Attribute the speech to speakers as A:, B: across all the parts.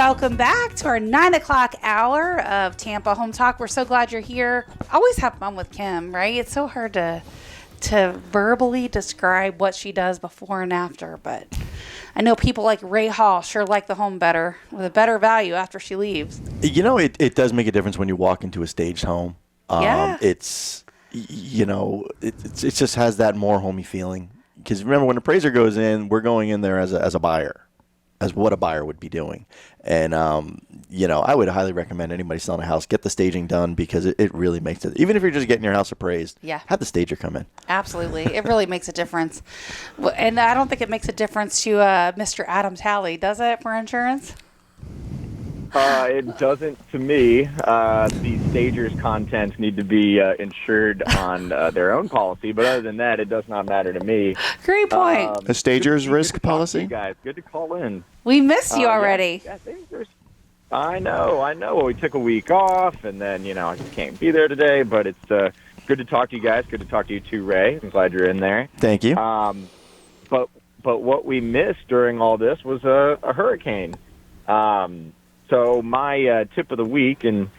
A: Welcome back to our 9 o'clock hour of Tampa Home Talk. We're so glad you're here. Always have fun with Kim, right? It's so hard to verbally describe what she does before and after, but I know people like Ray Hall sure like the home better, with a better value after she leaves.
B: You know, it does make a difference when you walk into a staged home.
A: Yeah.
B: It's, you know, it just has that more homey feeling. Because remember, when an appraiser goes in, we're going in there as a buyer, as what a buyer would be doing. And, you know, I would highly recommend anybody selling a house, get the staging done, because it really makes it. Even if you're just getting your house appraised, have the stager come in.
A: Absolutely. It really makes a difference. And I don't think it makes a difference to Mr. Adam Talley, does it, for insurance?
C: It doesn't to me. The stagers' contents need to be insured on their own policy, but other than that, it does not matter to me.
A: Great point.
D: A stager's risk policy?
C: You guys, good to call in.
A: We missed you already.
C: Yeah, I know. Well, we took a week off, and then, you know, I just can't be there today, but it's good to talk to you guys. Good to talk to you too, Ray. I'm glad you're in there.
B: Thank you.
C: But what we missed during all this was a hurricane. So my tip of the week, and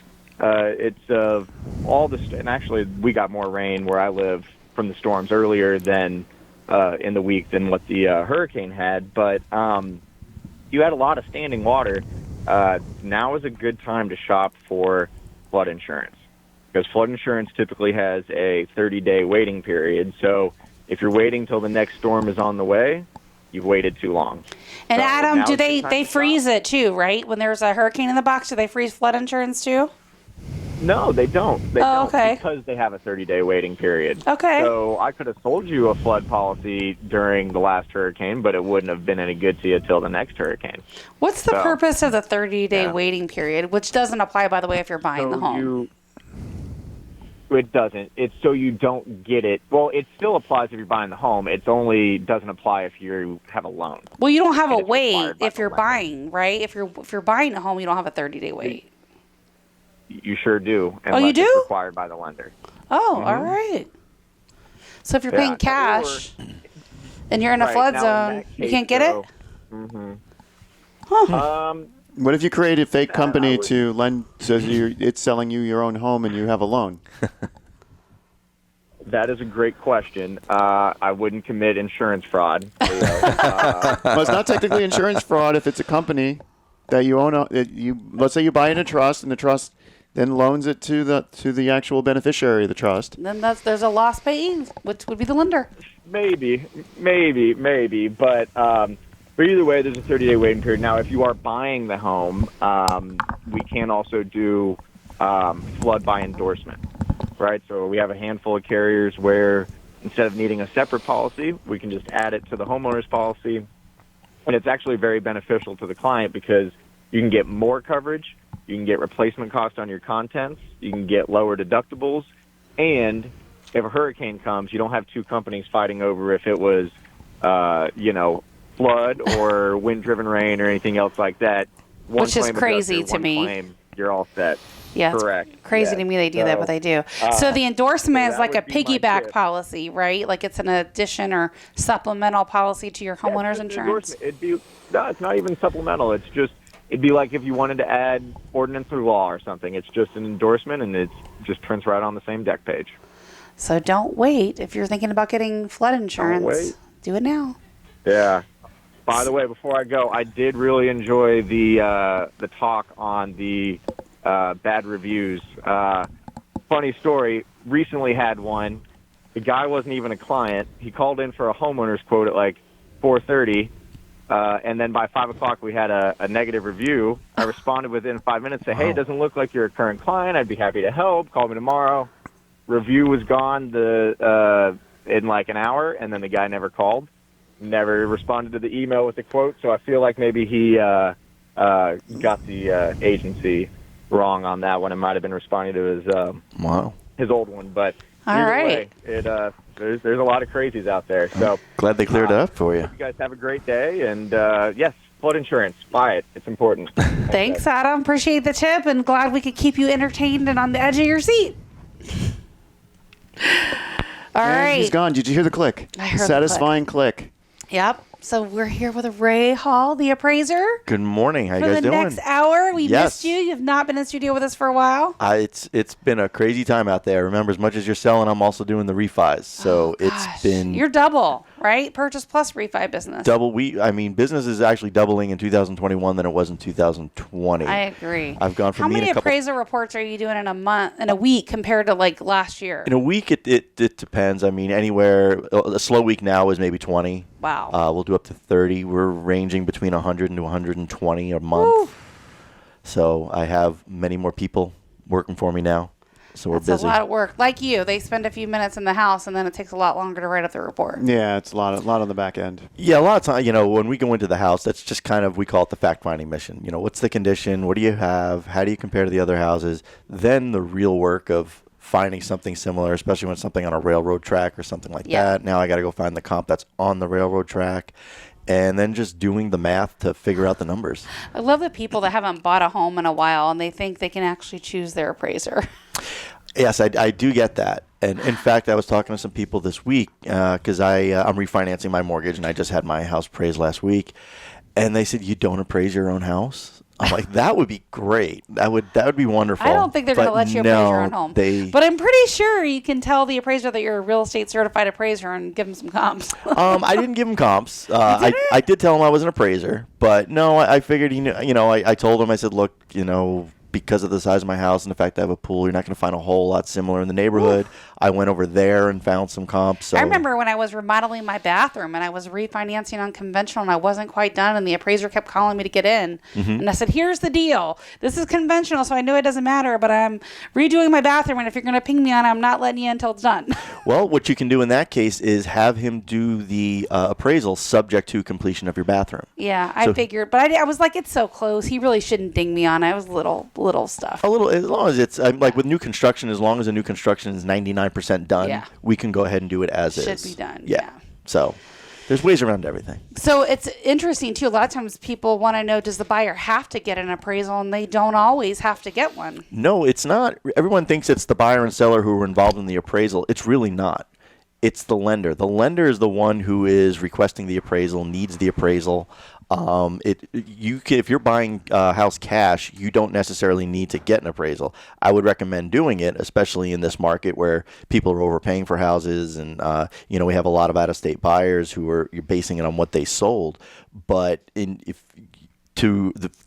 C: it's all the and actually we got more rain where I live from the storms earlier than in the week than what the hurricane had. But you had a lot of standing water. Now is a good time to shop for flood insurance, because flood insurance typically has a 30-day waiting period. So if you're waiting till the next storm is on the way, you've waited too long.
A: And
C: So
A: Adam,
C: now's
A: do
C: the time
A: they
C: to
A: freeze
C: shop.
A: it too, right? When there's a hurricane in the box, do they freeze flood insurance too?
C: No, they don't. They don't,
A: okay.
C: because they have a 30-day waiting period.
A: Okay.
C: So I could have sold you a flood policy during the last hurricane, but it wouldn't have been any good to you till the next hurricane.
A: What's the
C: So,
A: purpose of the 30-day
C: yeah.
A: waiting period, which doesn't apply, by the way, if you're buying the home?
C: It doesn't. It's so you don't get it. Well, it still applies if you're buying the home. It only doesn't apply if you have a loan.
A: Well, you don't have a
C: And it's
A: wait
C: required by
A: if
C: the
A: you're
C: lender.
A: buying, right? If you're buying a home, you don't have a 30-day wait.
C: You sure do.
A: Oh, you
C: unless
A: do?
C: It's required by the lender.
A: Oh, all right. So if you're paying cash and you're in a
C: Right,
A: flood
C: now in
A: zone,
C: that
A: you
C: case,
A: can't get it?
C: though, mhm.
A: Huh.
D: What if you create a fake company
C: I would-
D: to lend, so it's selling you your own home and you have a loan?
C: That is a great question. I wouldn't commit insurance fraud. Leo.
D: Well, it's not technically insurance fraud if it's a company that you own. Let's say you buy in a trust, and the trust then loans it to the actual beneficiary of the trust.
A: Then there's a loss payee, which would be the lender.
C: Maybe. But either way, there's a 30-day waiting period. Now, if you are buying the home, we can also do flood by endorsement, right? So we have a handful of carriers where instead of needing a separate policy, we can just add it to the homeowner's policy. And it's actually very beneficial to the client because you can get more coverage, you can get replacement cost on your contents, you can get lower deductibles, and if a hurricane comes, you don't have two companies fighting over if it was, flood or wind-driven rain or anything else like that. One
A: Which is
C: claim
A: crazy
C: adjuster,
A: to
C: one
A: me.
C: claim, you're all set.
A: Yeah,
C: Correct.
A: it's crazy
C: Yes.
A: to me they do that, but they do. So the endorsement is
C: that
A: like a
C: would be my
A: piggyback
C: tip.
A: policy, right? Like it's an addition or supplemental policy to your homeowner's
C: It's an
A: insurance.
C: endorsement. It's not even supplemental. It'd be like if you wanted to add ordinance or law or something. It's just an endorsement, and it just prints right on the same deck page.
A: So don't wait if you're thinking about getting flood insurance.
C: wait.
A: Do it now.
C: Yeah. By the way, before I go, I did really enjoy the talk on the bad reviews. Funny story. Recently had one. The guy wasn't even a client. He called in for a homeowner's quote at like 4:30, and then by 5 o'clock we had a negative review. I responded within 5 minutes, say, "Hey, it doesn't look like you're a current client. I'd be happy to help. Call me tomorrow." Review was gone in like an hour, and then the guy never called. Never responded to the email with the quote, so I feel like maybe he got the agency wrong on that one. It might have been responding to his old one, but
A: All
C: either
A: right.
C: way, there's a lot of crazies out there. So
B: Glad they cleared it up for you.
C: hope you guys have a great day, and yes, flood insurance, buy it. It's important.
A: Thanks, Adam. Appreciate the tip and glad we could keep you entertained and on the edge of your seat. All
D: And
A: right.
D: he's gone. Did you hear the click?
A: I heard the
D: Satisfying click.
A: Yep. So we're here with Ray Hall, the appraiser.
B: Good morning. How you
A: For
B: guys
A: the
B: doing?
A: next hour. We
B: Yes.
A: missed you. You've not been in studio with us for a while.
B: It's been a crazy time out there. Remember, as much as you're selling, I'm also doing the refis. So it's been
A: You're double, right? Purchase plus refi business.
B: double. Business is actually doubling in 2021 than it was in 2020.
A: I agree.
B: I've gone from
A: How
B: meeting
A: many
B: a couple.
A: appraisal reports are you doing in a week compared to like last year?
B: In a week, it depends. I mean, anywhere. A slow week now is maybe 20.
A: Wow.
B: We'll do up to 30. We're ranging between 100 and 120 a month.
A: Woo.
B: So I have many more people working for me now. So we're
A: That's
B: busy.
A: a lot of work. Like you, they spend a few minutes in the house and then it takes a lot longer to write up the report.
D: Yeah, it's a lot on the back end.
B: Yeah, a lot of time, when we go into the house, that's just kind of, we call it the fact-finding mission. What's the condition? What do you have? How do you compare to the other houses? Then the real work of finding something similar, especially when it's something on a railroad track or something like that. Now I got to go find the comp that's on the railroad track. And then just doing the math to figure out the numbers.
A: I love the people that haven't bought a home in a while and they think they can actually choose their appraiser.
B: Yes, I do get that. And in fact, I was talking to some people this week because I'm refinancing my mortgage and I just had my house appraised last week. And they said, you don't appraise your own house? I'm like, that would be great. That would be wonderful.
A: I don't think they're going to let you appraise your own home. But I'm pretty sure you can tell the appraiser that you're a real estate certified appraiser and give them some comps.
B: I didn't give him comps. I did tell him I was an appraiser, but no, I figured I told him, I said, look, because of the size of my house and the fact that I have a pool, you're not going to find a whole lot similar in the neighborhood. Oof. I went over there and found some comps. So.
A: I remember when I was remodeling my bathroom and I was refinancing on conventional and I wasn't quite done and the appraiser kept calling me to get in. Mm-hmm. And I said, here's the deal. This is conventional, so I know it doesn't matter, but I'm redoing my bathroom and if you're going to ping me on it, I'm not letting you in until it's done.
B: Well, what you can do in that case is have him do the appraisal subject to completion of your bathroom.
A: Yeah, I figured. But I was like, it's so close. He really shouldn't ding me on it. It was little stuff.
B: A little, as long as it's like with new construction, as long as the new construction is 99% done, we can go ahead and do it as is.
A: Should be done.
B: Yeah. So there's ways around everything.
A: So it's interesting too. A lot of times people want to know, does the buyer have to get an appraisal? And they don't always have to get one.
B: No, it's not. Everyone thinks it's the buyer and seller who are involved in the appraisal. It's really not. It's the lender. The lender is the one who is requesting the appraisal, needs the appraisal. If you're buying a house cash, you don't necessarily need to get an appraisal. I would recommend doing it, especially in this market where people are overpaying for houses, and we have a lot of out-of-state buyers who you're basing it on what they sold. But the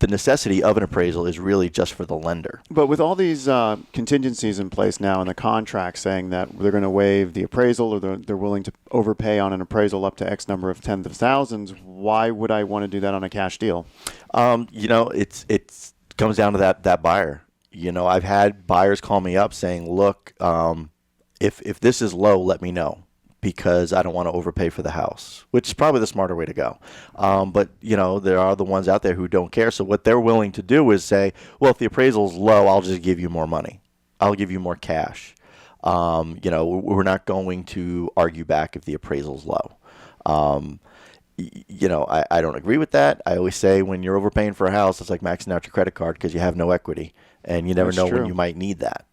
B: necessity of an appraisal is really just for the lender.
D: But with all these contingencies in place now in the contract saying that they're going to waive the appraisal or they're willing to overpay on an appraisal up to X number of tens of thousands, why would I want to do that on a cash deal?
B: It comes down to that buyer. I've had buyers call me up saying, look, if this is low, let me know, because I don't want to overpay for the house, which is probably the smarter way to go. But, there are the ones out there who don't care. So what they're willing to do is say, well, if the appraisal's low, I'll just give you more money. I'll give you more cash. We're not going to argue back if the appraisal's low. I don't agree with that. I always say when you're overpaying for a house, it's like maxing out your credit card because you have no equity and you never know when you might need that.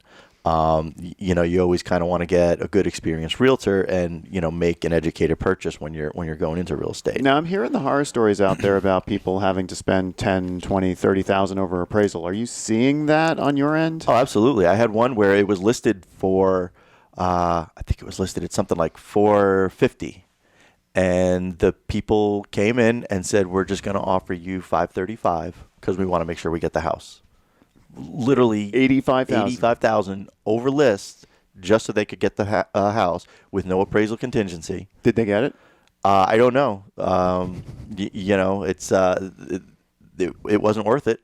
B: You always kind of want to get a good experienced realtor and, make an educated purchase when you're going into real estate.
D: Now, I'm hearing the horror stories out there about people having to spend 10, 20, 30,000 over appraisal. Are you seeing that on your end?
B: Oh, absolutely. I had one where it was listed for, I think it was listed at something like $450. And the people came in and said, we're just going to offer you $535 because we want to make sure we get the house. Literally $85,000 over list just so they could get the house with no appraisal contingency.
D: Did they get it?
B: I don't know. It wasn't worth it.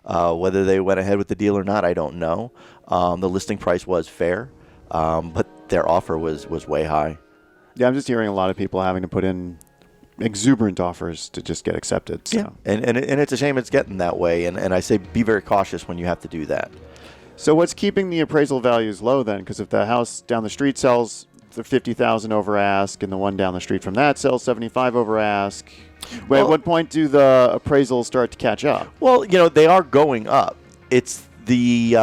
B: Whether they went ahead with the deal or not, I don't know. The listing price was fair, but their offer was way high.
D: Yeah, I'm just hearing a lot of people having to put in exuberant offers to just get accepted. So.
B: Yeah, and it's a shame it's getting that way. And I say be very cautious when you have to do that.
D: So what's keeping the appraisal values low then? Because if the house down the street sells for $50,000 over ask and the one down the street from that sells $75,000 over ask, at what point do the appraisals start to catch up?
B: Well, they are going up. It's the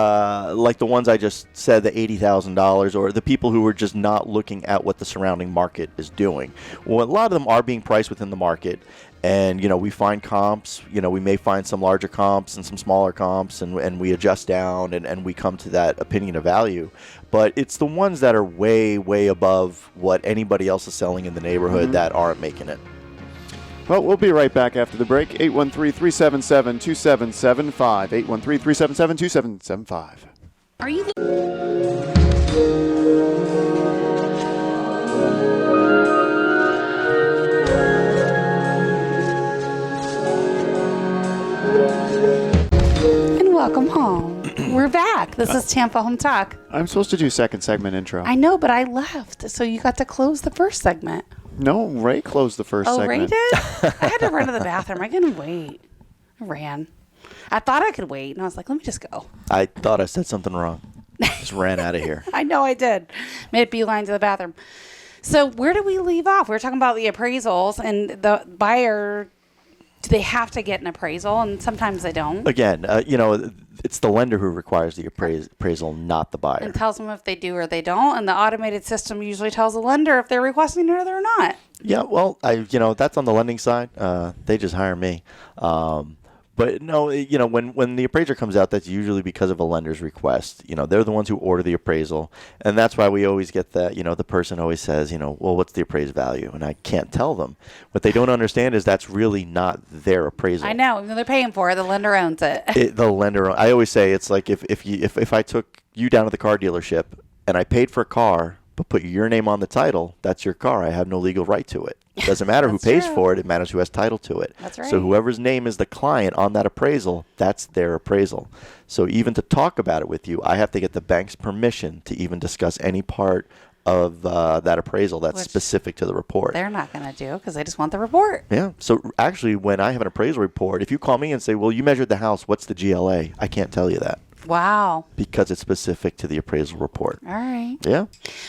B: like the ones I just said, the $80,000, or the people who are just not looking at what the surrounding market is doing. Well, a lot of them are being priced within the market. And, we find comps, we may find some larger comps and some smaller comps, and we adjust down and we come to that opinion of value. But it's the ones that are way, way above what anybody else is selling in the neighborhood that aren't making it.
D: Well, we'll be right back after the break. 813-377-2775. 813-377-2775.
A: Are you? Welcome home. We're back. This is Tampa Home Talk.
D: I'm supposed to do second segment intro.
A: I know, but I left, so you got to close the first segment.
D: No, Ray closed the first segment.
A: Oh, Ray did? I had to run to the bathroom. I couldn't wait. I ran. I thought I could wait, and I was like, let me just go.
B: I thought I said something wrong. Just ran out of here.
A: I know I did. Made a beeline to the bathroom. So where did we leave off? We were talking about the appraisals, and the buyer, do they have to get an appraisal? And sometimes they don't.
B: Again, it's the lender who requires the appraisal, not the buyer.
A: And tells them if they do or they don't. And the automated system usually tells the lender if they're requesting it or they're not.
B: Yeah, well, that's on the lending side. They just hire me. But no, when the appraiser comes out, that's usually because of a lender's request. They're the ones who order the appraisal, and that's why we always get that. The person always says, well, what's the appraised value? And I can't tell them. What they don't understand is that's really not their appraisal.
A: I know. They're paying for it. The lender owns it.
B: The lender. I always say it's like if I took you down to the car dealership and I paid for a car, but put your name on the title, that's your car. I have no legal right to it. It doesn't matter who pays for it. It matters who has title to it.
A: That's right.
B: So whoever's name is the client on that appraisal, that's their appraisal. So even to talk about it with you, I have to get the bank's permission to even discuss any part of that appraisal that's specific to the report.
A: They're not going to do because they just want the report.
B: Yeah. So actually, when I have an appraisal report, if you call me and say, well, you measured the house, what's the GLA? I can't tell you that.
A: Wow.
B: Because it's specific to the appraisal report.
A: All right.
B: Yeah.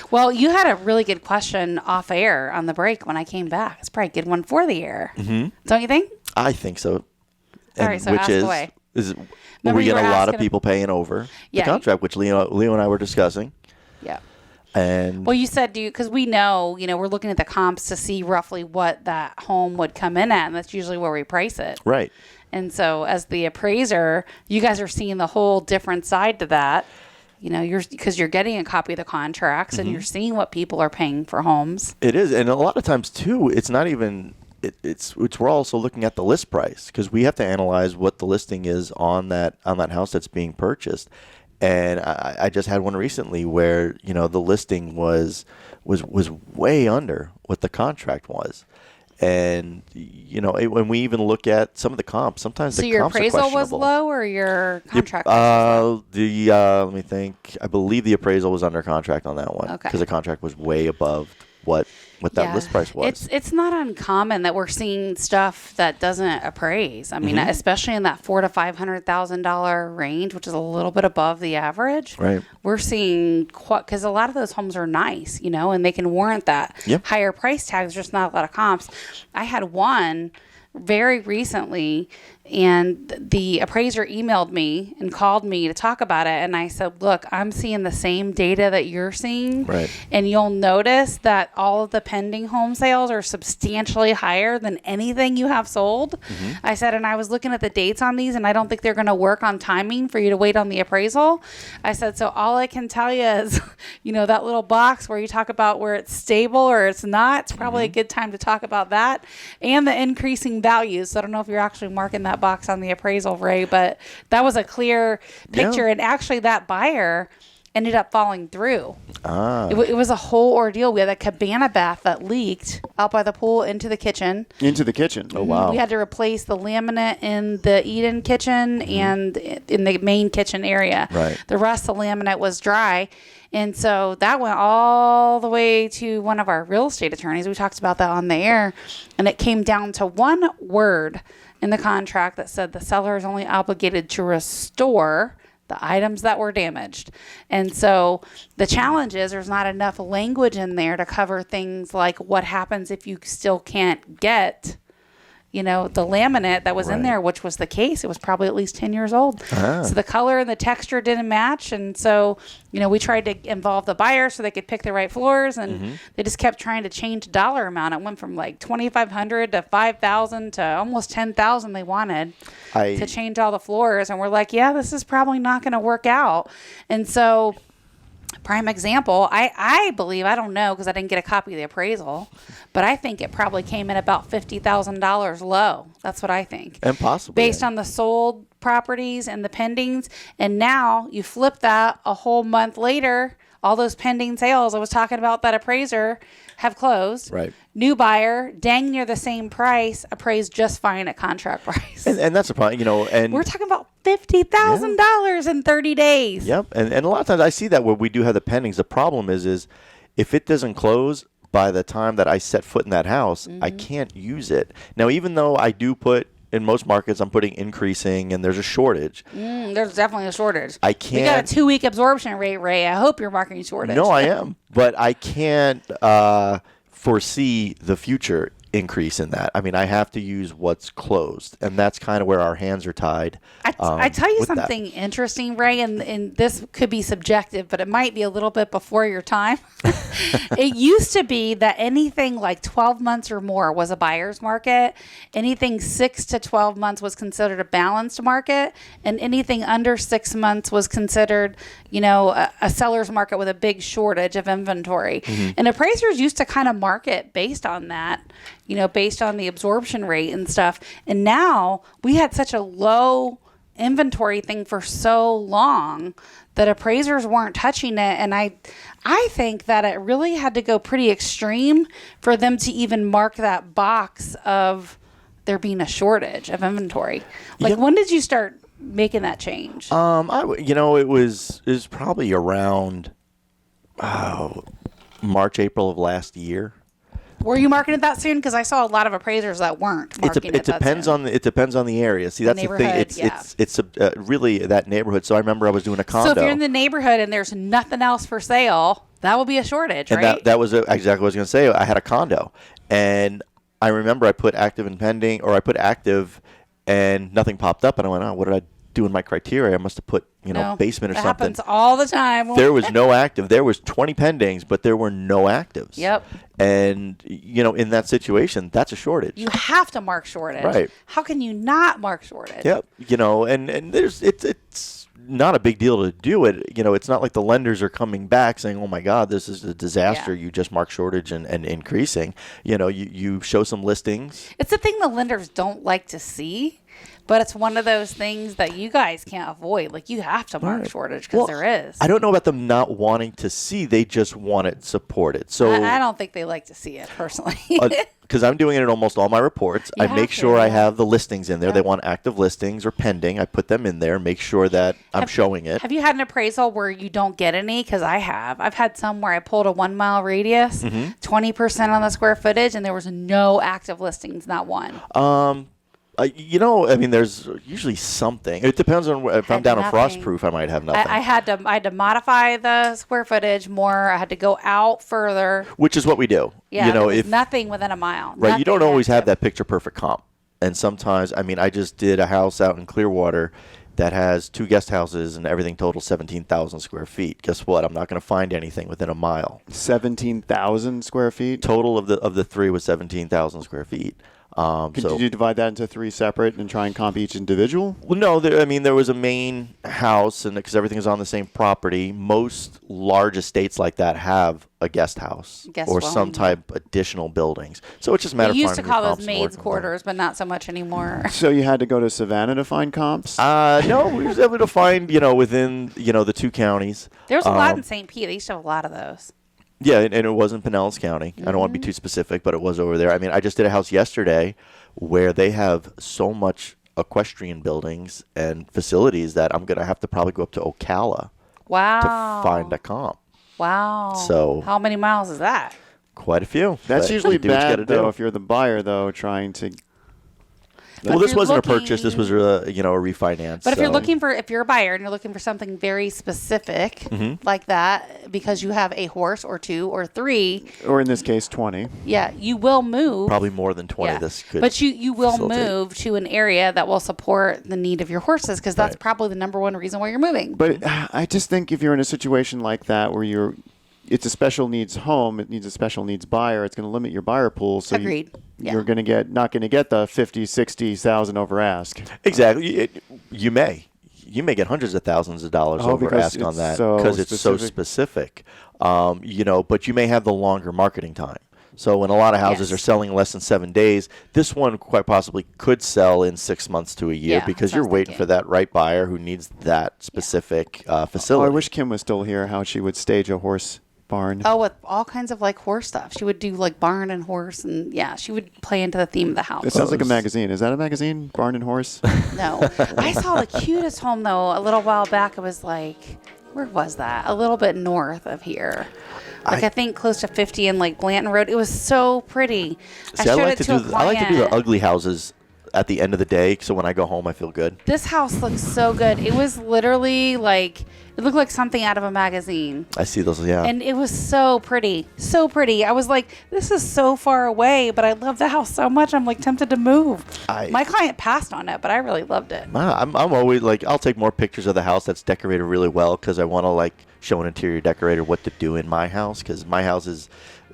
A: Well, you had a really good question off air on the break when I came back. It's probably a good one for the air. Mm-hmm. Don't you think?
B: I think so.
A: All right, so ask away.
B: We get a lot of people paying over the contract, which Leo and I were discussing.
A: Yeah.
B: And
A: well, you said because we know, we're looking at the comps to see roughly what that home would come in at, and that's usually where we price it.
B: Right.
A: And so as the appraiser, you guys are seeing the whole different side to that. Because you're getting a copy of the contracts and you're seeing what people are paying for homes.
B: It is. And a lot of times, too, it's not even it's we're also looking at the list price because we have to analyze what the listing is on that house that's being purchased. And I just had one recently where, the listing was way under what the contract was. And, when we even look at some of the comps, sometimes the comps are questionable. So your appraisal was
A: low or your contract was
B: low? Let me think. I believe the appraisal was under contract on that one.
A: Okay.
B: Because the contract was way above what that list price was.
A: It's not uncommon that we're seeing stuff that doesn't appraise. I mean, especially in that $400,000 to $500,000 range, which is a little bit above the average.
B: Right.
A: We're seeing because a lot of those homes are nice, and they can warrant that higher price tag. There's just not a lot of comps. I had one very recently, and the appraiser emailed me and called me to talk about it. And I said, look, I'm seeing the same data that you're seeing.
B: Right.
A: And you'll notice that all of the pending home sales are substantially higher than anything you have sold. I said, and I was looking at the dates on these, and I don't think they're going to work on timing for you to wait on the appraisal. I said, so all I can tell you is, that little box where you talk about where it's stable or it's not, it's probably a good time to talk about that and the increasing values. So I don't know if you're actually marking that box on the appraisal, Ray, but that was a clear picture. And actually that buyer ended up falling through. It was a whole ordeal. We had a cabana bath that leaked out by the pool into the kitchen.
B: Oh, wow.
A: We had to replace the laminate in the eat-in kitchen and in the main kitchen area.
B: Right.
A: The rest of the laminate was dry. And so that went all the way to one of our real estate attorneys. We talked about that on the air. And it came down to one word in the contract that said the seller is only obligated to restore the items that were damaged. And so the challenge is there's not enough language in there to cover things like what happens if you still can't get the laminate that was in
B: Right.
A: there, which was the case. It was probably at least 10 years old.
B: Ah.
A: So the color and the texture didn't match. And so, we tried to involve the buyer so they could pick the right floors. And they just kept trying to change the dollar amount. It went from like $2,500 to $5,000 to almost $10,000 they wanted to change all the floors. And we're like, yeah, this is probably not going to work out. And so, prime example, I believe, I don't know because I didn't get a copy of the appraisal, but I think it probably came in about $50,000 low. That's what I think.
B: And possibly.
A: Based on the sold properties and the pendings. And now you flip that a whole month later, all those pending sales I was talking about that appraiser have closed.
B: Right.
A: New buyer, dang near the same price, appraised just fine at contract price.
B: And that's a problem, and
A: we're talking about $50,000 in 30 days.
B: Yep. And a lot of times I see that where we do have the pendings. The problem is if it doesn't close by the time that I set foot in that house, I can't use it. Now, even though I do put, in most markets, I'm putting increasing and there's a shortage.
A: There's definitely a shortage.
B: I can't.
A: We got a 2-week absorption rate, Ray. I hope you're marking shortage.
B: No, I am. But I can't foresee the future increase in that. I mean, I have to use what's closed, and that's kind of where our hands are tied.
A: I tell you
B: with that.
A: something interesting, Ray, and this could be subjective, but it might be a little bit before your time. It used to be that anything like 12 months or more was a buyer's market. Anything 6 to 12 months was considered a balanced market, and anything under 6 months was considered, a seller's market with a big shortage of inventory. And appraisers used to kind of market based on that, based on the absorption rate and stuff. And now we had such a low inventory thing for so long that appraisers weren't touching it. And I think that it really had to go pretty extreme for them to even mark that box of there being a shortage of inventory. Like, when did you start making that change?
B: It was probably around March, April of last year.
A: Were you marking it that soon? Because I saw a lot of appraisers that weren't marking it that
B: depends
A: soon.
B: it depends on the area. See, that's the thing. It's really that neighborhood. So I remember I was doing a condo.
A: So if you're in the neighborhood and there's nothing else for sale, that will be a shortage, right?
B: And that was exactly what I was going to say. I had a condo, and I remember I put active and pending, or I put active, and nothing popped up, and I went, "Oh, what did I do in my criteria? I must have put basement or something."
A: Happens all the time.
B: There was no active. There was 20 pendings, but there were no actives.
A: Yep.
B: And in that situation, that's a shortage.
A: You have to mark shortage.
B: Right.
A: How can you not mark shortage?
B: Yep. And there's it's not a big deal to do it. It's not like the lenders are coming back saying, "Oh my God, this is a disaster.
A: Yeah.
B: You just mark shortage and increasing." You show some listings.
A: It's the thing the lenders don't like to see. But it's one of those things that you guys can't avoid. Like, you have to mark shortage because there is.
B: I don't know about them not wanting to see. They just want it supported. So
A: I don't think they like to see it personally.
B: Because I'm doing it in almost all my reports. I make sure I have the listings in there.
A: Yep.
B: They want active listings or pending. I put them in there, make sure that I'm showing it.
A: Have you had an appraisal where you don't get any? Because I have. I've had some where I pulled a 1 mile radius, 20% on the square footage, and there was no active listings, not one.
B: There's usually something. It depends on if I'm down a frostproof, I might have nothing.
A: I had to modify the square footage more. I had to go out further.
B: Which is what we do.
A: Yeah, there was nothing within a mile.
B: Right, you don't
A: Nothing
B: always have
A: active.
B: that picture perfect comp. And sometimes, I just did a house out in Clearwater that has 2 guest houses and everything total 17,000 square feet. Guess what? I'm not going to find anything within a mile.
D: 17,000 square feet?
B: Total of the 3 was 17,000 square feet.
D: Did you divide that into 3 separate and try and comp each individual?
B: Well, no. There was a main house, and because everything is on the same property, most large estates like that have a guest house or some type additional buildings. So it's just a matter of
A: We used to
B: finding
A: call
B: your
A: those
B: comps and
A: maids'
B: working with them.
A: quarters, but not so much anymore.
D: So you had to go to Savannah to find comps?
B: No, we was able to find, within, the 2 counties.
A: There's a lot in St. Pete. They used to have a lot of those.
B: Yeah, and it was in Pinellas County. I don't want to be too specific, but it was over there. I just did a house yesterday where they have so much equestrian buildings and facilities that I'm going to have to probably go up to Ocala
A: Wow.
B: to find a comp.
A: Wow.
B: So
A: how many miles is that?
B: Quite a few.
D: That's
B: But
D: usually
B: you do what you
D: bad,
B: gotta do.
D: though, if you're the buyer, though, trying to...
B: Well,
A: if
B: this
A: you're
B: wasn't a purchase. This
A: looking-
B: was a refinance.
A: But if you're
B: so-
A: looking for, if you're a buyer and you're looking for something very specific
B: Mm-hmm.
A: like that, because you have a horse or 2 or 3,
D: Or in this case, 20.
A: yeah, you will move.
B: probably more than 20.
A: Yeah.
B: This could.
A: But you will
B: facilitate.
A: move to an area that will support the need of your horses, because that's
B: Right.
A: probably the number one reason why you're moving.
D: But I just think if you're in a situation like that where it's a special needs home, it needs a special needs buyer, it's going to limit your buyer pool. So
A: Agreed. Yeah.
D: you're going to not going to get the 50, 60,000 over ask.
B: Exactly. You may get hundreds of thousands of dollars over
D: because
B: ask on
D: it's
B: that
D: so
B: because it's so
D: specific.
B: specific. But you may have the longer marketing time. So when a lot of houses
A: Yes.
B: are selling in less than 7 days, this one quite possibly could sell in 6 months to a year
A: Yeah,
B: because
A: that's what I
B: you're
A: was
B: waiting
A: thinking.
B: for that right buyer who needs that specific
D: Oh,
B: facility.
D: I wish Kim was still here, how she would stage a horse barn.
A: Oh, with all kinds of like horse stuff. She would do like barn and horse, and yeah, she would play into the theme of the house.
D: It sounds like a magazine. Is that a magazine? Barn and Horse?
A: No. I saw the cutest home, though, a little while back. It was like, where was that? A little bit north of here. Like, I think close to 50 in like Blanton Road. It was so pretty.
B: See,
A: I showed
B: like
A: it
B: to
A: to a
B: do I like to do the
A: client.
B: ugly houses at the end of the day, so when I go home, I feel good.
A: This house looks so good. It was literally like, it looked like something out of a magazine.
B: I see those, yeah.
A: And it was so pretty. So pretty. I was like, this is so far away, but I love the house so much. I'm like tempted to move. My client passed on it, but I really loved it.
B: I'm always like, I'll take more pictures of the house that's decorated really well because I want to like show an interior decorator what to do in my house because my house is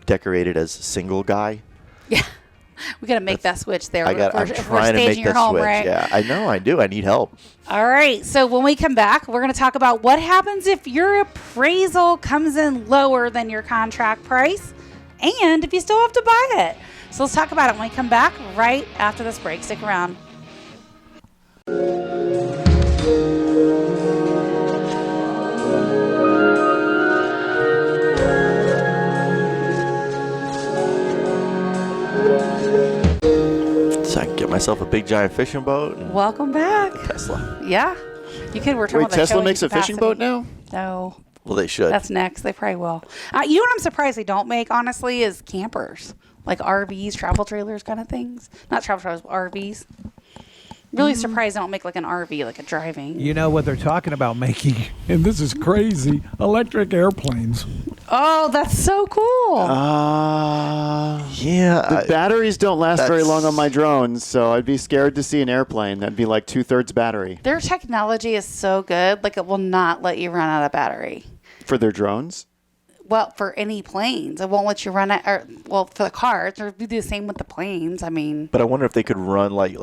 B: decorated as single guy.
A: Yeah. We got to make that switch there.
B: I'm
A: if we're
B: trying to make
A: staging your
B: that
A: home,
B: switch.
A: right?
B: Yeah, I know, I do. I need help.
A: All right. So when we come back, we're going to talk about what happens if your appraisal comes in lower than your contract price and if you still have to buy it. So let's talk about it when we come back right after this break. Stick around.
B: So I can get myself a big giant fishing boat and
A: Welcome back.
B: Tesla.
A: Yeah. You could. We're talking
D: Wait,
A: about the
D: Tesla
A: showing
D: makes a fishing boat
A: capacity.
D: now?
A: No.
B: Well, they should.
A: That's next. They probably will. You know what I'm surprised they don't make, honestly, is campers. Like RVs, travel trailers kind of things. Not travel trailers, but RVs. Really surprised they don't make like an RV, like a driving.
E: You know what they're talking about making, and this is crazy, electric airplanes.
A: Oh, that's so cool.
B: Yeah.
D: The batteries don't last very
B: that's-
D: long on my drones, so I'd be scared to see an airplane. That'd be like 2/3 battery.
A: Their technology is so good, like it will not let you run out of battery.
D: For their drones?
A: Well, for any planes, it won't let you run out. Or, well, for the cars, it'll be the same with the planes. I mean,
B: But I wonder if they could run like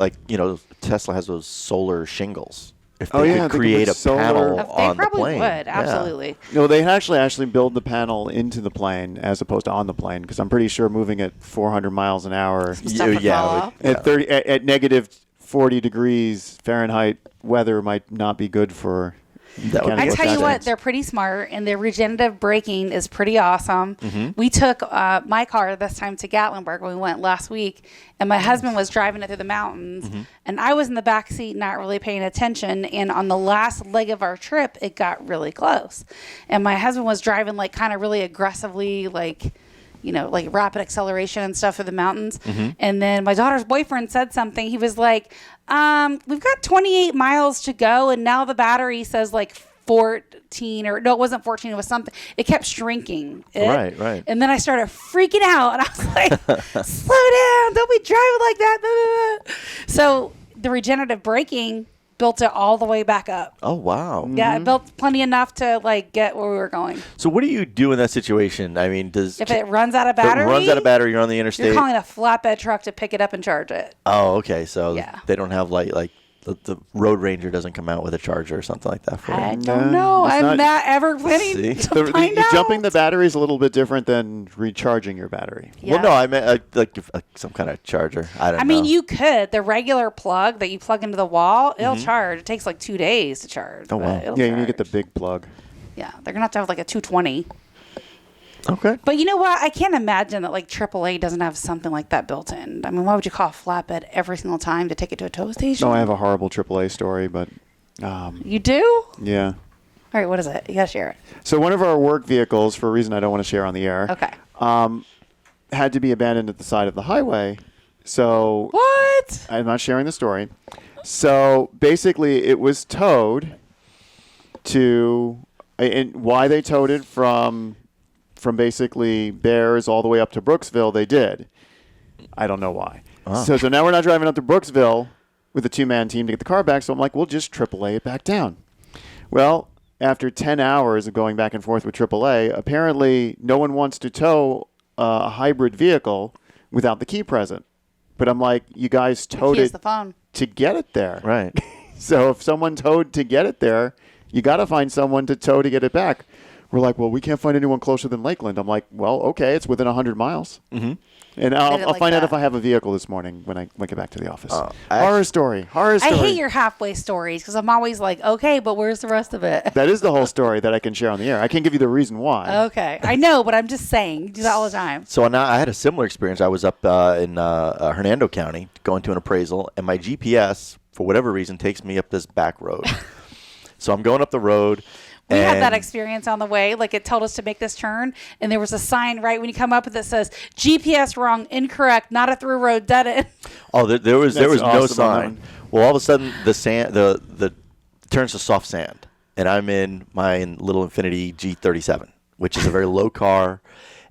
B: Tesla has those solar shingles. If they
D: Oh, yeah,
B: could
D: they could
B: create
D: put
B: a
D: solar-
B: panel
A: they
B: on the
A: probably
B: plane.
A: would.
B: Yeah.
A: Absolutely.
D: No, they actually build the panel into the plane as opposed to on the plane because I'm pretty sure moving at 400 miles an hour
A: Stuff would fall off.
D: at negative 40 degrees Fahrenheit weather might not be good for.
B: That would
D: Kinda
A: I
B: be
A: tell you
B: interesting.
A: what, they're pretty smart, and their regenerative braking is pretty awesome. We took my car this time to Gatlinburg when we went last week, and my husband was driving it through the mountains, and I was in the back seat not really paying attention. And on the last leg of our trip, it got really close, and my husband was driving like kind of really aggressively, like rapid acceleration and stuff through the mountains. And then my daughter's boyfriend said something. He was like, we've got 28 miles to go. And now the battery says like 14 or no, it wasn't 14. It was something. It kept shrinking.
B: Right.
A: And then I started freaking out and I was like, slow down. Don't be driving like that. Blah, blah, blah. So the regenerative braking built it all the way back up.
B: Oh, wow.
A: Yeah, it built plenty enough to like get where we were going.
B: So what do you do in that situation? I mean,
A: If it runs out of
B: if it
A: battery,
B: runs out of battery, you're on the interstate.
A: you're calling a flatbed truck to pick it up and charge it.
B: Oh, okay. So
A: Yeah.
B: they don't have like the Road Ranger doesn't come out with a charger or something like that for
A: I
B: you.
A: don't know.
D: it's
A: I'm
D: not-
A: not ever planning
B: See?
A: to find out.
D: Jumping the battery is a little bit different than recharging your battery.
A: Yeah.
B: Well, no, I meant like some kind of charger. I don't know.
A: I mean, you could. The regular plug that you plug into the wall, it'll
B: Mm-hmm.
A: charge. It takes like 2 days to charge.
B: Oh,
A: but
B: wow.
A: it'll
D: Yeah, you need to get the
A: charge.
D: big plug.
A: Yeah, they're going to have like a 220.
B: Okay.
A: But you know what? I can't imagine that like AAA doesn't have something like that built in. I mean, why would you call a flatbed every single time to take it to a tow station?
D: No, I have a horrible AAA story, but
A: You do?
D: yeah.
A: All right, what is it? You got to share it.
D: So one of our work vehicles, for a reason I don't want to share on the air,
A: Okay.
D: had to be abandoned at the side of the highway, So
A: What?
D: I'm not sharing the story. So basically, it was towed to, and why they towed it from basically Bears all the way up to Brooksville, they did. I don't know why.
B: Oh.
D: So now we're not driving up to Brooksville with a 2-man team to get the car back. So I'm like, we'll just AAA it back down. Well, after 10 hours of going back and forth with AAA, apparently no one wants to tow a hybrid vehicle without the key present. But I'm like, you guys towed
A: Here's
D: it
A: the phone.
D: to get it there.
B: Right.
D: So if someone towed to get it there, you got to find someone to tow to get it back. We're like, well, we can't find anyone closer than Lakeland. I'm like, well, okay, it's within 100 miles.
B: Mm-hmm.
D: And
A: Did it
D: I'll
A: like
D: find out
A: that.
D: if I have a vehicle this morning when I get back to the office.
B: I
D: Horror story.
A: I hate your halfway stories because I'm always like, okay, but where's the rest of it?
D: That is the whole story that I can share on the air. I can't give you the reason why.
A: Okay. I know, but I'm just saying. You do that all the time.
B: So now I had a similar experience. I was up in Hernando County going to an appraisal, and my GPS, for whatever reason, takes me up this back road. So I'm going up the road.
A: We had that
B: and-
A: experience on the way. Like, it told us to make this turn, and there was a sign right when you come up that says GPS wrong, incorrect, not a through road, dead end.
B: Oh, there was
D: That's
B: no
D: awesome on that
B: sign.
D: one.
B: Well, all of a sudden the turns to soft sand, and I'm in my little Infiniti G37, which is a very low car,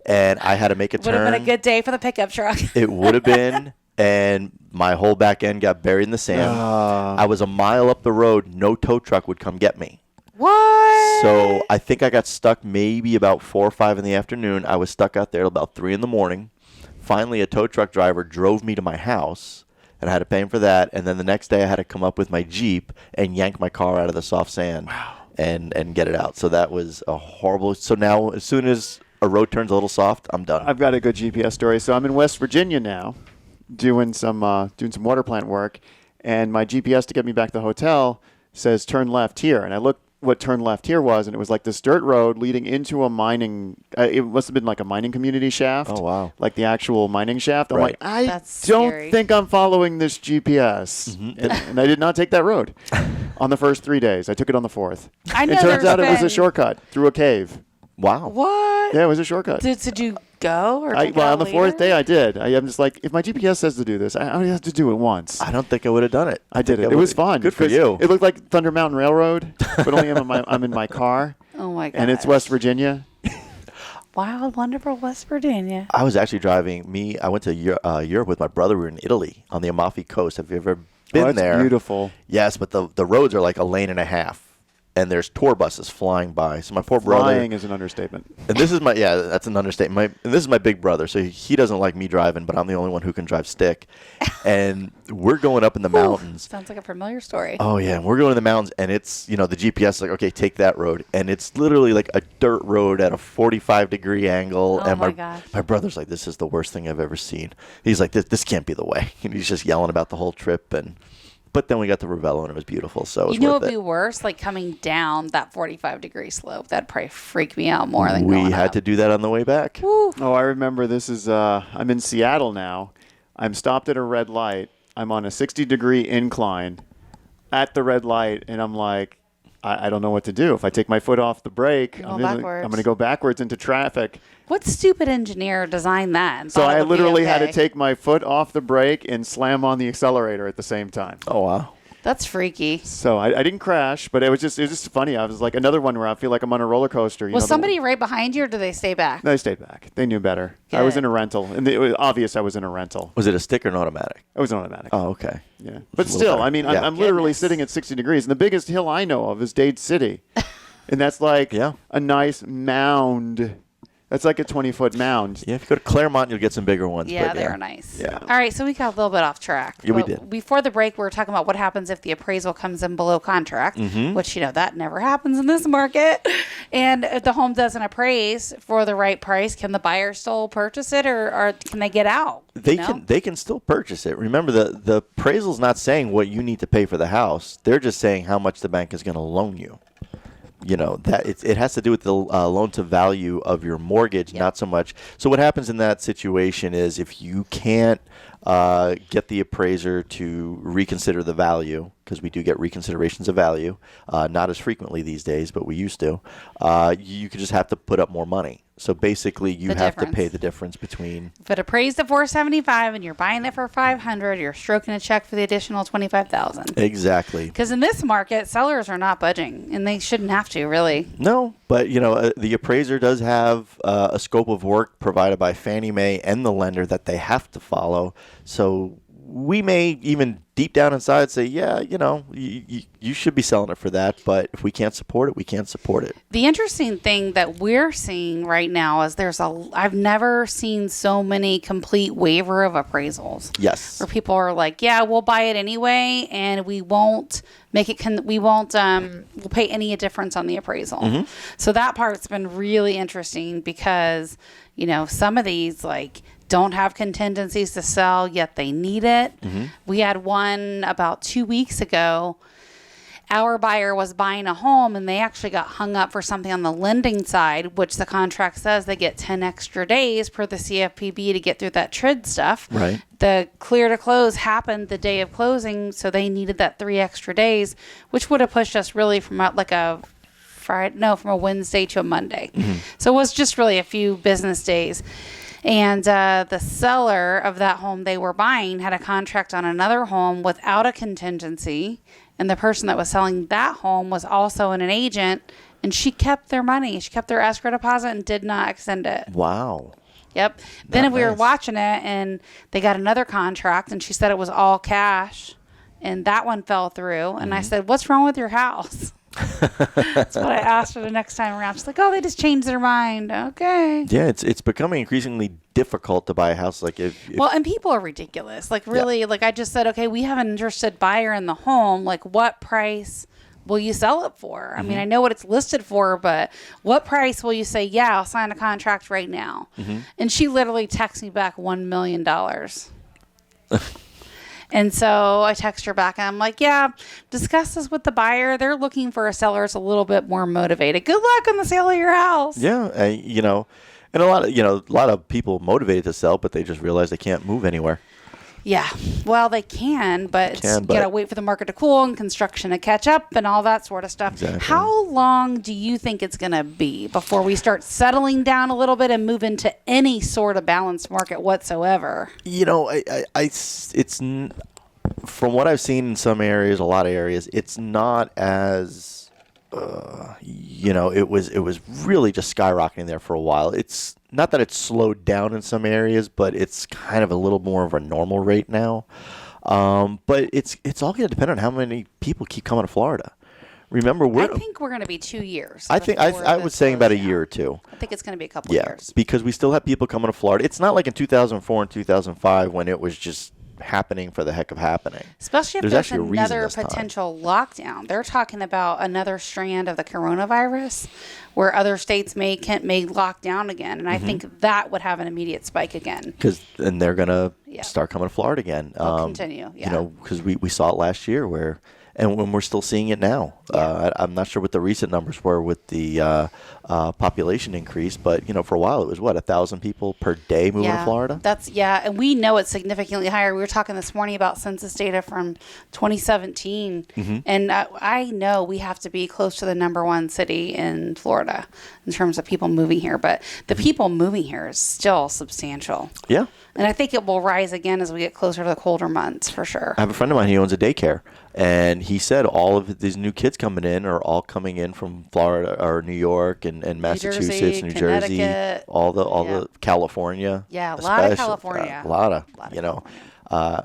B: and I had to make a
A: Would
B: turn.
A: have been a good day for the pickup truck.
B: It would have been, and my whole back end got buried in the sand. I was a mile up the road. No tow truck would come get me.
A: What?
B: So I think I got stuck maybe about 4 or 5 in the afternoon. I was stuck out there till about 3 in the morning. Finally, a tow truck driver drove me to my house, and I had to pay him for that. And then the next day, I had to come up with my Jeep and yank my car out of the soft sand and get it out. So that was a horrible. So now, as soon as a road turns a little soft, I'm done.
D: I've got a good GPS story. So I'm in West Virginia now, doing some water plant work, and my GPS to get me back to the hotel says turn left here, and I looked what turn left here was, and it was like this dirt road leading into a mining. It must have been like a mining community shaft.
B: Oh, wow.
D: Like the actual mining shaft. I'm
B: Right.
D: like, I
A: That's
D: don't
A: scary.
D: think I'm following this GPS, and I did not take that road on the first 3 days. I took it on the 4th.
A: I know
D: It turns
A: there's
D: out it was a
A: been-
D: shortcut through a cave.
B: Wow.
A: What?
D: Yeah, it was a shortcut.
A: Did you go? Or take
D: Well,
A: out
D: on the 4th
A: later?
D: day, I did. I'm just like, if my GPS says to do this, I only have to do it once.
B: I don't think I would have done it.
D: I did
B: think
D: it. It was
B: would've-
D: fun.
B: Good for
D: 'cause
B: you.
D: It looked like Thunder Mountain Railroad, but only I'm in my car,
A: Oh, my God.
D: and it's West Virginia.
A: Wild, wonderful West Virginia.
B: I was actually driving. I went to Europe with my brother. We were in Italy on the Amalfi Coast. Have you ever been
D: that's
B: there?
D: beautiful.
B: Yes, but the roads are like a lane and a half, and there's tour buses flying by. So my poor brother.
D: Flying is an understatement.
B: And this is that's an understatement. And this is my big brother, so he doesn't like me driving, but I'm the only one who can drive stick. And we're going up in the mountains.
A: Sounds like a familiar story.
B: Oh yeah, we're going to the mountains, and it's the GPS is like, okay, take that road, and it's literally like a dirt road at a 45-degree angle.
A: Oh,
B: and
A: my gosh.
B: my brother's like, this is the worst thing I've ever seen. He's like, this can't be the way. And he's just yelling about the whole trip, but then we got to Ravello, and it was beautiful. So it was
A: You know
B: worth
A: what would be
B: it.
A: worse? Like coming down that 45-degree slope. That'd probably freak me out more than
B: We
A: going
B: had
A: up.
B: to do that on the way back.
A: Woo.
D: Oh, I remember. This is I'm in Seattle now. I'm stopped at a red light. I'm on a 60-degree incline at the red light, and I'm like, I don't know what to do. If I take my foot off the brake,
A: You're
D: I'm
A: going
D: going
A: backwards.
D: to go backwards into traffic.
A: What stupid engineer designed that? And
D: So
A: thought it
D: I
A: would be
D: literally had to
A: okay?
D: take my foot off the brake and slam on the accelerator at the same time.
B: Oh wow.
A: That's freaky.
D: So I didn't crash, but it was just funny. I was like another one where I feel like I'm on a roller coaster.
A: Was somebody right behind you, or did they stay back?
D: No, they stayed back. They knew better. I was
A: Good.
D: in a rental, and it was obvious I was in a rental.
B: Was it a stick or an automatic?
D: It was an automatic.
B: Oh okay.
D: Yeah, but
B: a little
D: still,
B: better.
D: I mean,
B: Yeah.
D: I'm literally
A: Goodness.
D: sitting at 60 degrees, and the biggest hill I know of is Dade City, and that's like
B: Yeah.
D: a nice mound. That's like a 20-foot mound.
B: Yeah, if you go to Claremont, you'll get some bigger ones.
A: Yeah,
B: but
A: they are nice.
B: Yeah.
A: All right, so we got a little bit off track.
B: Yeah, we
A: But
B: did.
A: Before the break, we were talking about what happens if the appraisal comes in below contract,
B: Mm-hmm.
A: which, that never happens in this market. And if the home doesn't appraise for the right price, can the buyer still purchase it, or can they get out?
B: They can still purchase it. Remember, the appraisal's not saying what you need to pay for the house. They're just saying how much the bank is going to loan you. That it has to do with the loan to value of your mortgage, not so much. So what happens in that situation is if you can't get the appraiser to reconsider the value, because we do get reconsiderations of value, not as frequently these days, but we used to, you could just have to put up more money. So basically, you
A: The
B: have to
A: difference.
B: pay the difference between.
A: If it appraised at 475 and you're buying it for 500, you're stroking a check for the additional 25,000.
B: Exactly.
A: Because in this market, sellers are not budging, and they shouldn't have to, really.
B: No, but the appraiser does have a scope of work provided by Fannie Mae and the lender that they have to follow. So we may even deep down inside say, yeah, you should be selling it for that. But if we can't support it, we can't support it.
A: The interesting thing that we're seeing right now is I've never seen so many complete waiver of appraisals.
B: Yes.
A: Where people are like, yeah, we'll buy it anyway, and we won't we'll pay any difference on the appraisal.
B: Mm-hmm.
A: So that part's been really interesting because, some of these don't have contingencies to sell, yet they need it.
B: Mm-hmm.
A: We had one about 2 weeks ago. Our buyer was buying a home and they actually got hung up for something on the lending side, which the contract says they get 10 extra days per the CFPB to get through that TRID stuff.
B: Right.
A: The clear to close happened the day of closing, so they needed that 3 extra days, which would have pushed us really from from a Wednesday to a Monday. Mm-hmm. So it was just really a few business days. And the seller of that home they were buying had a contract on another home without a contingency. And the person that was selling that home was also an agent. And she kept their money. She kept their escrow deposit and did not extend it.
B: Wow.
A: Yep. Then we were
B: nice.
A: watching it and they got another contract and she said it was all cash. And that one fell through. And I said, what's wrong with your house? That's what I asked her the next time around. She's like, oh, they just changed their mind. Okay.
B: Yeah, it's becoming increasingly difficult to buy a house.
A: Well, and people are ridiculous. Really, I just said, okay, we have an interested buyer in the home. What price will you sell it for? I mean, I know what it's listed for, but what price will you say, yeah, I'll sign a contract right now? Mm-hmm. And she literally texts me back $1 million. And so I text her back and I'm like, yeah, discuss this with the buyer. They're looking for a seller that's a little bit more motivated. Good luck on the sale of your house.
B: Yeah, and a lot of people motivated to sell, but they just realize they can't move anywhere.
A: Yeah, well, they can, but you gotta wait for the market to cool and construction to catch up and all that sort of stuff.
B: Exactly.
A: How long do you think it's gonna be before we start settling down a little bit and move into any sort of balanced market whatsoever?
B: It's from what I've seen in some areas, a lot of areas, it's not as it was really just skyrocketing there for a while. It's not that it's slowed down in some areas, but it's kind of a little more of a normal rate now. But it's all going to depend on how many people keep coming to Florida. Remember,
A: I think we're going to be 2 years.
B: I was saying about a year or two.
A: I think it's going to be a couple years.
B: Because we still have people coming to Florida. It's not like in 2004 and 2005 when it was just happening for the heck of happening.
A: Especially if there's another potential lockdown. They're talking about another strand of the coronavirus where other states may lock down again. And I think that would have an immediate spike again.
B: And they're going to start coming to Florida again.
A: They'll continue,
B: because we saw it last year and when we're still seeing it now. I'm not sure what the recent numbers were with the population increase, but for a while it was 1,000 people per day moving to Florida.
A: And we know it's significantly higher. We were talking this morning about census data from 2017, and I know we have to be close to the number one city in Florida in terms of people moving here, but the people moving here is still substantial.
B: Yeah.
A: And I think it will rise again as we get closer to the colder months, for sure.
B: I have a friend of mine, he owns a daycare, and he said all of these new kids coming in are all coming in from Florida or New York and Massachusetts, New Jersey, all the California.
A: Yeah, a lot of California.
B: A lot of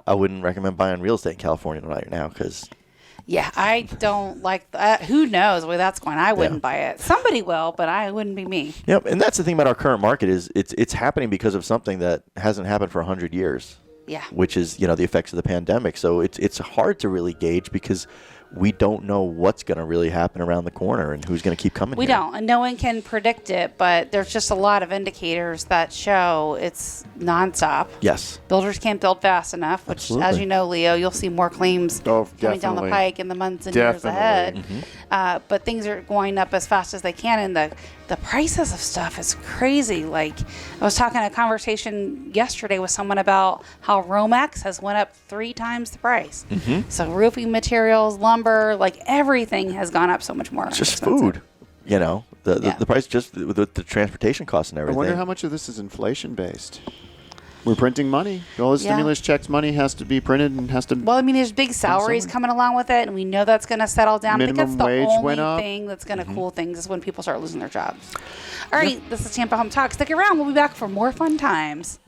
B: I wouldn't recommend buying real estate in California right now because...
A: Yeah, I don't like that. Who knows where that's going? I wouldn't buy it. Somebody will, but I wouldn't be me.
B: Yep, and that's the thing about our current market is it's happening because of something that hasn't happened for 100 years.
A: Yeah.
B: Which is, the effects of the pandemic. So it's hard to really gauge because we don't know what's going to really happen around the corner and who's going to keep coming
A: We
B: here.
A: don't, and no one can predict it, but there's just a lot of indicators that show it's nonstop.
B: Yes.
A: Builders can't build fast enough, which,
B: Absolutely.
A: as you know, Leo, you'll see more claims coming down the pike in the months and years ahead. But things are going up as fast as they can, and the prices of stuff is crazy. I was talking a conversation yesterday with someone about how Romex has went up 3 times the price. So roofing materials, lumber, everything has gone up so much more.
B: It's just food, The price just with the transportation costs and
D: I
B: everything.
D: wonder how much of this is inflation based. We're printing money. All the stimulus checks money has to be printed and has to.
A: Well, I mean, there's big salaries coming along with it, and we know that's going to settle down.
D: Minimum
A: I think that's
D: wage
A: the only
D: went up.
A: thing that's going to cool things is when people start losing their jobs. All right, this is Tampa Home Talk. Stick around. We'll be back for more fun times.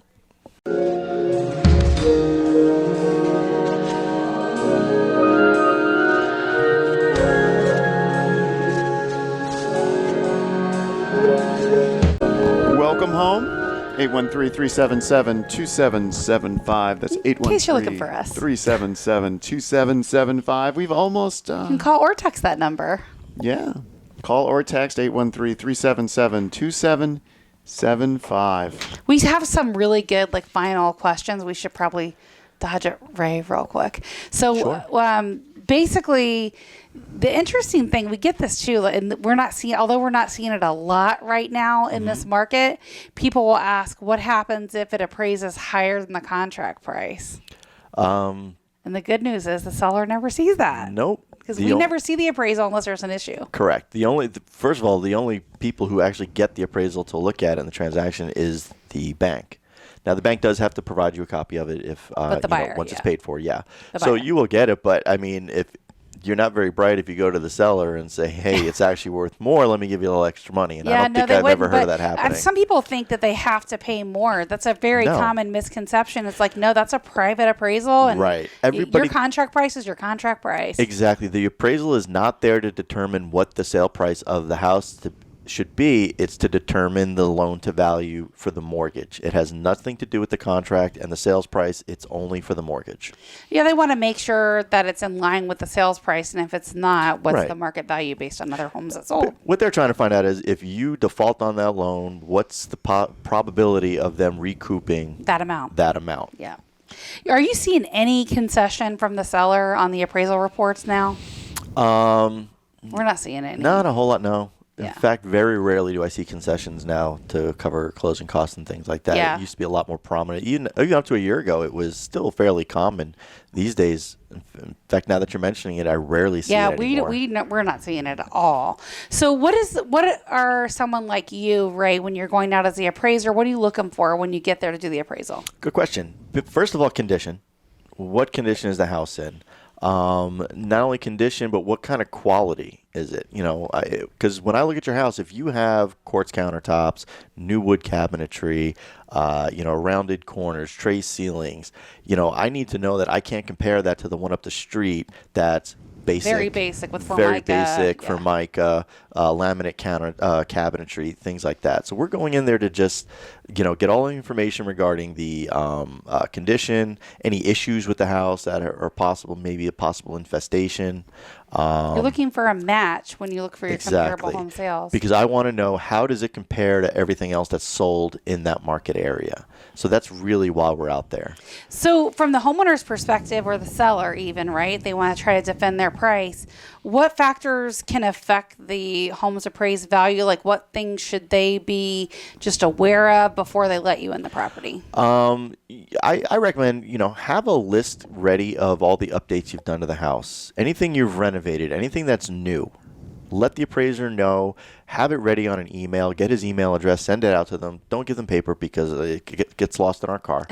D: Welcome home. 813-377-2775. That's 813
A: case you're looking for us.
D: 377-2775. We've almost
A: You can call or text that number.
D: yeah. Call or text 813-377-2775.
A: We have some really good final questions. We should probably dodge it, Ray, real quick. So basically, the interesting thing, we get this too, and although we're not seeing it a lot right now in this market, people will ask, what happens if it appraises higher than the contract price? And the good news is the seller never sees that.
B: Nope.
A: Because we never see the appraisal unless there's an issue.
B: Correct. First of all, the only people who actually get the appraisal to look at in the transaction is the bank. Now, the bank does have to provide you a copy of it if once it's paid for. Yeah. So you will get it, but I mean, if you're not very bright, if you go to the seller and say, "Hey, it's actually worth more. Let me give you a little extra money," and I don't think I've ever heard of that happening.
A: Some people think that they have to pay more. That's a very common misconception. It's like, no, that's a private appraisal, and
B: right.
A: Your contract price is your contract price.
B: Exactly. The appraisal is not there to determine what the sale price of the house should be. It's to determine the loan to value for the mortgage. It has nothing to do with the contract and the sales price. It's only for the mortgage.
A: Yeah, they want to make sure that it's in line with the sales price, and if it's not, what's the market value based on other homes that sold?
B: But what they're trying to find out is if you default on that loan, what's the probability of them recouping
A: that amount? Yeah. Are you seeing any concession from the seller on the appraisal reports now? We're not seeing any.
B: Not a whole lot, no. In
A: Yeah.
B: fact, very rarely do I see concessions now to cover closing costs and things like that.
A: Yeah.
B: It used to be a lot more prominent. Even up to a year ago, it was still fairly common. These days, in fact, now that you're mentioning it, I rarely see it anymore.
A: We're not seeing it at all. So what are someone like you, Ray, when you're going out as the appraiser, what are you looking for when you get there to do the appraisal?
B: Good question. But first of all, condition. What condition is the house in? Not only condition, but what kind of quality is it? Because when I look at your house, if you have quartz countertops, new wood cabinetry, rounded corners, tray ceilings, I need to know that I can't compare that to the one up the street that's basic.
A: Very basic with
B: Formica.
A: Very basic
B: Formica, laminate cabinetry, things like that. So we're going in there to just, get all the information regarding the condition, any issues with the house that are possible, maybe a possible infestation.
A: You're looking for a match when you look for your comparable home sales.
B: Because I want to know, how does it compare to everything else that's sold in that market area? So that's really why we're out there.
A: So from the homeowner's perspective, or the seller even, right, they want to try to defend their price. What factors can affect the home's appraised value? Like, what things should they be just aware of before they let you in the property?
B: I recommend, have a list ready of all the updates you've done to the house. Anything you've renovated, anything that's new. Let the appraiser know. Have it ready on an email. Get his email address. Send it out to them. Don't give them paper because it gets lost in our car.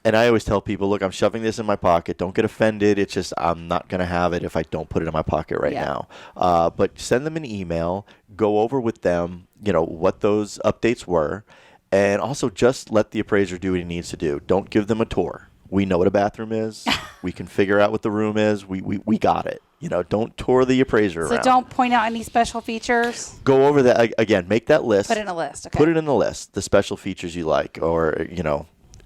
B: And I always tell people, look, I'm shoving this in my pocket. Don't get offended. It's just I'm not going to have it if I don't put it in my pocket right now. But send them an email. Go over with them, what those updates were. And also just let the appraiser do what he needs to do. Don't give them a tour. We know what a bathroom is. We can figure out what the room is. We got it. Don't tour the appraiser around.
A: So don't point out any special features?
B: Go over that. Again, make that list.
A: Put it in a list. Okay.
B: Put it in the list, the special features you like. Or,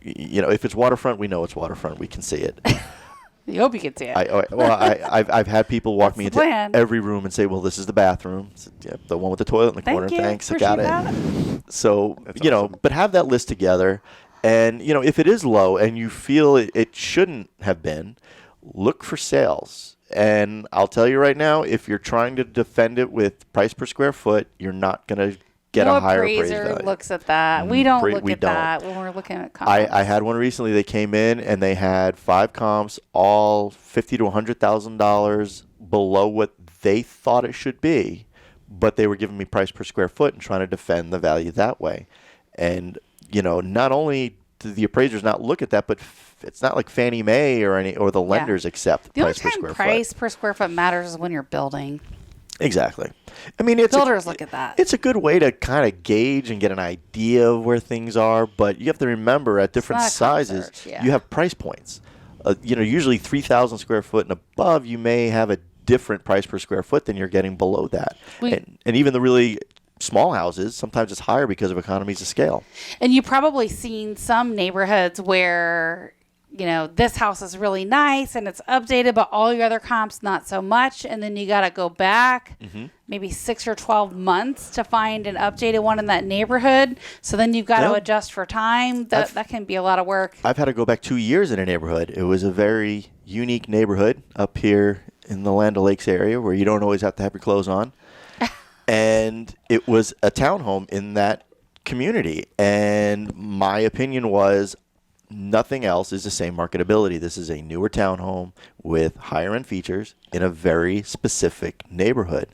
B: if it's waterfront, we know it's waterfront. We can see it.
A: You hope you can see it.
B: I've had people walk me into
A: plan.
B: every room and say, well, this is the bathroom. So, the one with the toilet in the corner. Thanks, I got it. So, awesome. But have that list together. And, if it is low and you feel it shouldn't have been, look for sales. And I'll tell you right now, if you're trying to defend it with price per square foot, you're not going to get a higher appraised value.
A: Looks at that. We don't look at that when we're looking at comps.
B: I had one recently. They came in and they had 5 comps, all $50,000 to $100,000 below what they thought it should be. but they were giving me price per square foot and trying to defend the value that way. And, not only do the appraisers not look at that, but it's not like Fannie Mae or the lenders accept
A: the only
B: price per
A: time
B: square
A: price
B: foot.
A: per square foot matters is when you're building.
B: Exactly. I mean,
A: Builders look at that.
B: It's a good way to kind of gauge and get an idea of where things are, but you have to remember at different
A: not a
B: sizes,
A: concert, yeah.
B: you have price points. Usually 3,000 square foot and above, you may have a different price per square foot than you're getting below that. And even the really small houses, sometimes it's higher because of economies of scale.
A: And you've probably seen some neighborhoods where, this house is really nice and it's updated, but all your other comps, not so much. And then you got to go back maybe 6 or 12 months to find an updated one in that neighborhood. So then you've got to adjust for time. That can be a lot of work.
B: I've had to go back 2 years in a neighborhood. It was a very unique neighborhood up here in the Land O'Lakes area where you don't always have to have your clothes on. And it was a townhome in that community. And my opinion was nothing else is the same marketability. This is a newer townhome with higher end features in a very specific neighborhood.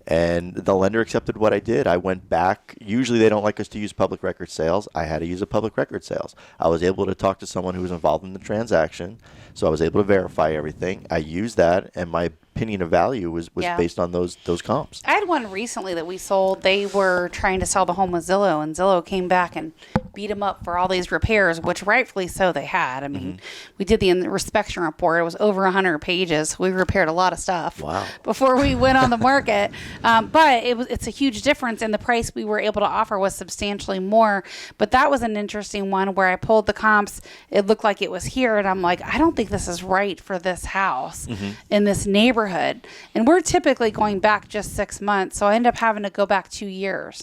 B: And the lender accepted what I did. I went back. Usually they don't like us to use public record sales. I had to use a public record sales. I was able to talk to someone who was involved in the transaction. So I was able to verify everything. I used that, and my opinion of value was based on those comps.
A: I had one recently that we sold. They were trying to sell the home with Zillow, and Zillow came back and beat them up for all these repairs, which rightfully so they had. I mean, we did the inspection report. It was over 100 pages. We repaired a lot of stuff before we went on the market. But it's a huge difference, and the price we were able to offer was substantially more. But that was an interesting one where I pulled the comps. It looked like it was here, and I'm like, I don't think this is right for this house in this neighborhood. And we're typically going back just 6 months, so I ended up having to go back 2 years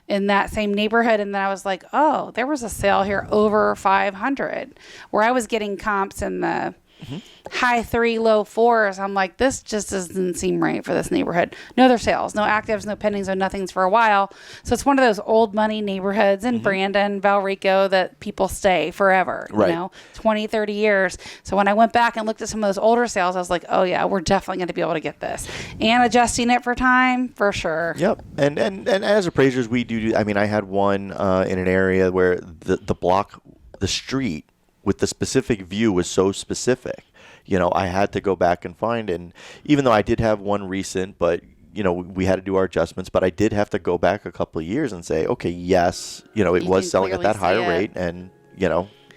A: in that same neighborhood. And then I was like, oh, there was a sale here over 500 where I was getting comps in the high 3, low 4s. I'm like, this just doesn't seem right for this neighborhood. No other sales, no actives, no pendings, no nothings for a while. So it's one of those old money neighborhoods in Brandon, Valrico that people stay forever, 20, 30 years. So when I went back and looked at some of those older sales, I was like, oh yeah, we're definitely going to be able to get this. And adjusting it for time, for sure.
B: Yep. And as appraisers, we do, I mean, I had one in an area where the street with the specific view was so specific. I had to go back and find, and even though I did have one recent, but we had to do our adjustments, but I did have to go back a couple of years and say, okay, yes, it was selling at that higher rate, and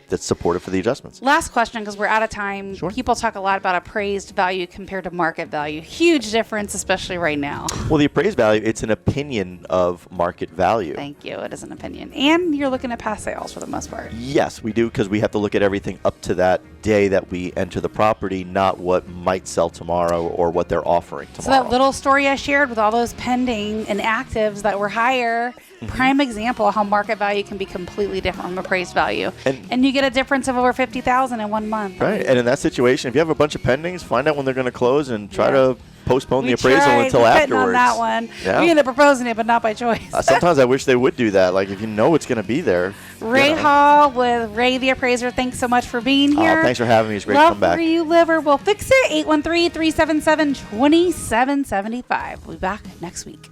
B: that's supportive for the adjustments.
A: Last question, because we're out of time.
B: Sure.
A: People talk a lot about appraised value compared to market value. Huge difference, especially right now.
B: Well, the appraised value, it's an opinion of market value.
A: Thank you. It is an opinion. And you're looking at past sales for the most part.
B: Yes, we do, because we have to look at everything up to that day that we enter the property, not what might sell tomorrow or what they're offering tomorrow.
A: So that little story I shared with all those pending and actives that were higher, prime example how market value can be completely different from appraised value. And you get a difference of over $50,000 in 1 month.
B: Right. And in that situation, if you have a bunch of pendings, find out when they're going to close and try to postpone the appraisal until afterwards.
A: On that one.
B: Yeah.
A: We ended up proposing it, but not by choice.
B: Sometimes I wish they would do that. Like, if you know it's going to be there.
A: Ray Hall with Ray the Appraiser, thanks so much for being here.
B: Thanks for having me. It's great to come back.
A: Love where you live, or we'll fix it. 813-377-2775. We'll be back next week.